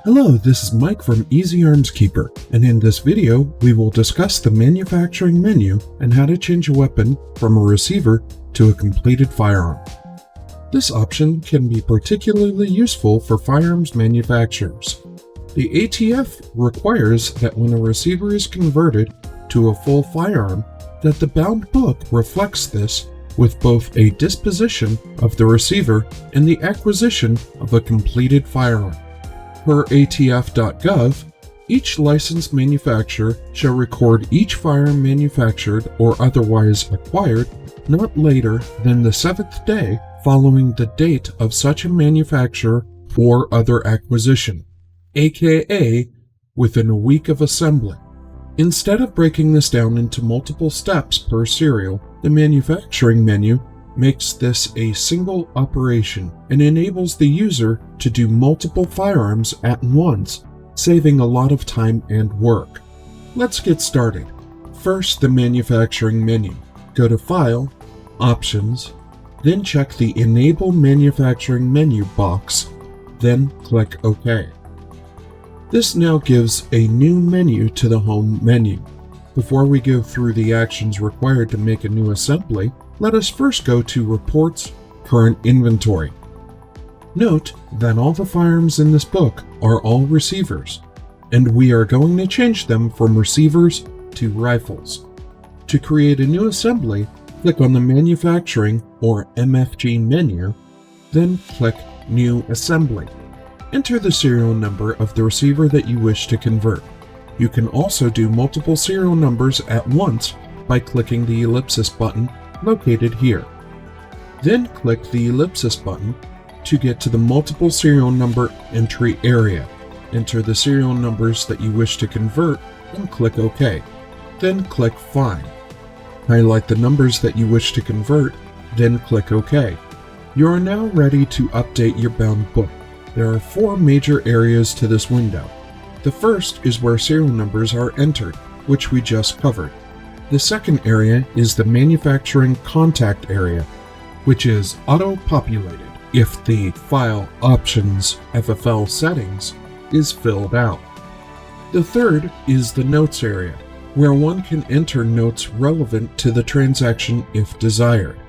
Hello, this is Mike from Easy Arms Keeper, and in this video we will discuss the manufacturing menu and how to change a weapon from a receiver to a completed firearm. This option can be particularly useful for firearms manufacturers. The ATF requires that when a receiver is converted to a full firearm, that the bound book reflects this with both a disposition of the receiver and the acquisition of a completed firearm. Per ATF.gov, each licensed manufacturer shall record each firearm manufactured or otherwise acquired not later than the 7th day following the date of such a manufacturer or other acquisition, aka within a week of assembly. Instead of breaking this down into multiple steps per serial, the manufacturing menu makes this a single operation and enables the user to do multiple firearms at once, saving a lot of time and work. Let's get started. First, the manufacturing menu. Go to File, Options, then check the Enable Manufacturing menu box, then click OK. This now gives a new menu to the Home menu. Before we go through the actions required to make a new assembly, let us first go to Reports, Current Inventory. Note that all the firearms in this book are all receivers, and we are going to change them from receivers to rifles. To create a new assembly, click on the Manufacturing or MFG menu, then click New Assembly. Enter the serial number of the receiver that you wish to convert. You can also do multiple serial numbers at once by clicking the ellipsis button located here. Then click the ellipsis button to get to the multiple serial number entry area. Enter the serial numbers that you wish to convert and click OK. Then click Find. Highlight the numbers that you wish to convert, then click OK. You are now ready to update your bound book. There are 4 major areas to this window. The first is where serial numbers are entered, which we just covered. The second area is the manufacturing contact area, which is auto-populated if the File Options FFL settings is filled out. The third is the notes area, where one can enter notes relevant to the transaction if desired.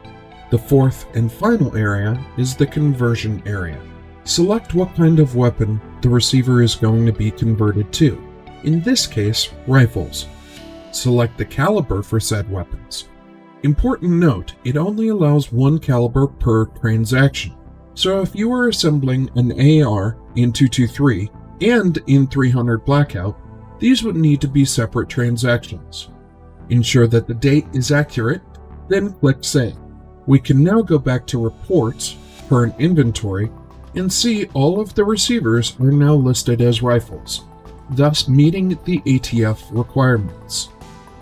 The fourth and final area is the conversion area. Select what kind of weapon the receiver is going to be converted to. In this case, rifles. Select the caliber for said weapons. Important note, it only allows 1 caliber per transaction. So if you are assembling an AR in 223 and in 300 Blackout, these would need to be separate transactions. Ensure that the date is accurate, then click Save. We can now go back to Reports, Current Inventory, and see all of the receivers are now listed as rifles, thus meeting the ATF requirements.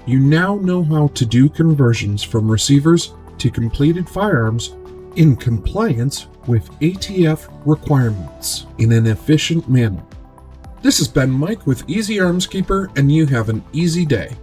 You now know how to do conversions from receivers to completed firearms in compliance with ATF requirements in an efficient manner. This has been Mike with Easy Arms Keeper, and you have an easy day.